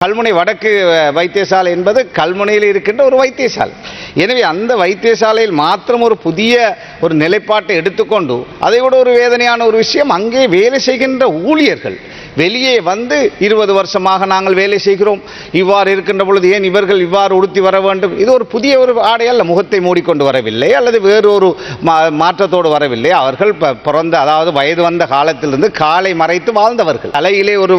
கல்முனை வடக்கு வைத்தியசாலை என்பது கல்முனையில் இருக்கின்ற ஒரு வைத்தியசாலை. எனவே அந்த வைத்தியசாலையில் மாத்திரம் ஒரு புதிய ஒரு நிலைப்பாட்டை எடுத்துக்கொண்டு அதை விட ஒரு வேதனையான ஒரு விஷயம், அங்கே வேலை செய்கின்ற ஊழியர்கள் வெளியே வந்து 20 வருஷமாக நாங்கள் வேலை செய்கிறோம், இவ்வாறு இருக்கின்ற பொழுது ஏன் இவர்கள் இவ்வாறு உடுத்தி வர வேண்டும்? இது ஒரு புதிய ஒரு ஆடை அல்ல, முகத்தை மூடிக்கொண்டு வரவில்லை அல்லது வேறு ஒரு மாற்றத்தோடு வரவில்லை. அவர்கள் பிறந்த அதாவது வயது வந்த காலத்திலிருந்து காலை மறைத்து வாழ்ந்தவர்கள். தலையிலே ஒரு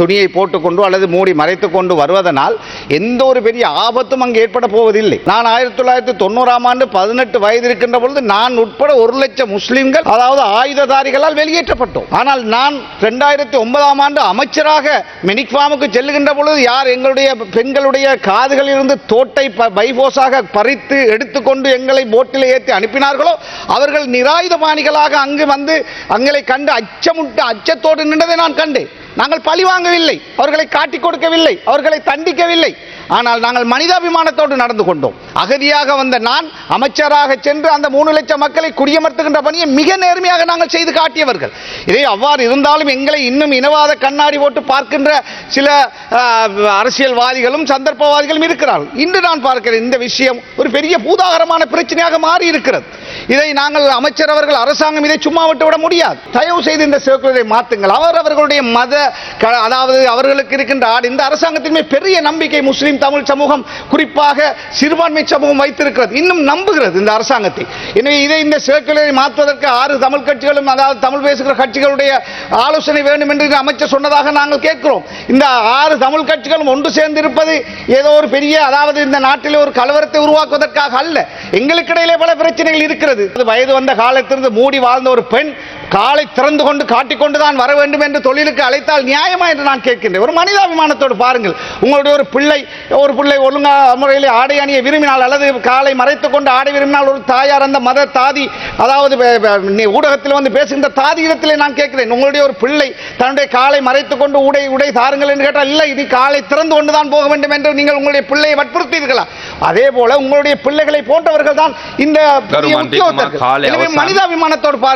துணியை போட்டுக்கொண்டு அல்லது மூடி மறைத்து கொண்டு வருவதனால் எந்த ஒரு பெரிய ஆபத்தும் அங்கு ஏற்பட போவதில்லை. நான் 1990ஆம் ஆண்டு 18 வயது இருக்கின்ற பொழுது நான் உட்பட 1 லட்சம் முஸ்லிம்கள் அதாவது ஆயுததாரிகளால் வெளியேற்றப்பட்டோம். ஆனால் நான் 2009ஆம் ஆண்டு அமைச்சராக மெனிக்வாமுக்கு செல்லுகின்ற பொழுது யார் எங்களுடைய பெண்களுடைய காதுகளில் இருந்து தோட்டை பைபோஸாக பறித்து எடுத்துக்கொண்டு எங்களை போட்டில் ஏற்றி அனுப்பினார்களோ அவர்கள் நிராயுதபாணிகளாக அங்கு வந்து எங்களை கண்டு அச்சத்தோடு நின்றதை நான் கண்டேன். நாங்கள் பழி வாங்கவில்லை, அவர்களை காட்டிக் கொடுக்கவில்லை, அவர்களை தண்டிக்கவில்லை. ஆனால் நாங்கள் மனிதாபிமானத்தோடு நடந்து கொண்டோம். அகதியாக வந்த நான் அமைச்சராக சென்று அந்த 3 லட்சம் மக்களை குடியமர்த்துகின்ற பணியை மிக நேர்மையாக நாங்கள் செய்து காட்டியவர்கள். இதை அவ்வாறு இருந்தாலும் எங்களை இன்னும் இனவாத கண்ணாடி போட்டு பார்க்கின்ற சில அரசியல்வாதிகளும் சந்தர்ப்பவாதிகளும் இருக்கிறார்கள். இன்று நான் பார்க்கிறேன் இந்த விஷயம் ஒரு பெரிய பூதாகரமான பிரச்சனையாக மாறி இருக்கிறது. இதை நாங்கள் அமைச்சர் அவர்கள் அரசாங்கம் இதை சும்மா விட்டுவிட முடியாது. தயவு செய்து இந்த சர்க்குலரை மாற்றுங்கள். அவர்களுடைய மத அதாவது அவர்களுக்கு இருக்கின்ற இந்த அரசாங்கத்தின் பெரிய நம்பிக்கை முஸ்லிம் தமிழ் சமூகம் குறிப்பாக சிறுபான்மை சமூகம் வைத்திருக்கிறது, இன்னும் நம்புகிறது இந்த அரசாங்கத்தை. எனவே இதை இந்த சர்க்குலரை மாற்றுவதற்கு 6 தமிழ் கட்சிகளும் அதாவது தமிழ் பேசுகிற கட்சிகளுடைய ஆலோசனை வேண்டும் என்று அமைச்சர் சொன்னதாக நாங்கள் கேட்கிறோம். இந்த 6 தமிழ் கட்சிகளும் ஒன்று சேர்ந்து இருப்பது ஏதோ ஒரு பெரிய அதாவது இந்த நாட்டில் ஒரு கலவரத்தை உருவாக்குவதற்காக அல்ல. எங்களுக்கு இடையிலே பல பிரச்சனைகள் இருக்கிறது. வயது வந்த காலத்திலிருந்து மூடி வாழ்ந்த ஒரு பெண் காலை திறந்து கொண்டு காட்டிக்கொண்டுதான் வர வேண்டும் என்று தொழிலுக்கு அழைத்தால் நியாயமா என்று நான் கேட்கின்றேன். ஒரு மனிதாபிமானத்தோடு பாருங்கள். உங்களுடைய ஒரு பிள்ளை ஒழுங்கா முறையில் ஆடை அணிய விரும்பினால் அல்லது காலை மறைத்துக் கொண்டு ஆடை விரும்பினால் ஒரு தாயார் அந்த மத தாதி அதாவது ஊடகத்தில் வந்து பேசுகின்ற தாதி இடத்திலே நான் கேட்கிறேன், உங்களுடைய ஒரு பிள்ளை தன்னுடைய காலை மறைத்துக் கொண்டு உடை தாருங்கள் என்று கேட்டால் இல்லை, இது காலை திறந்து கொண்டுதான் போக வேண்டும் என்று நீங்கள் உங்களுடைய பிள்ளையை வற்புறுத்தீர்களா? அதே போல உங்களுடைய பிள்ளைகளை போன்றவர்கள் தான் இந்த உத்தியோகத்தர்கள். மனிதாபிமானத்தோடு பாருங்கள்.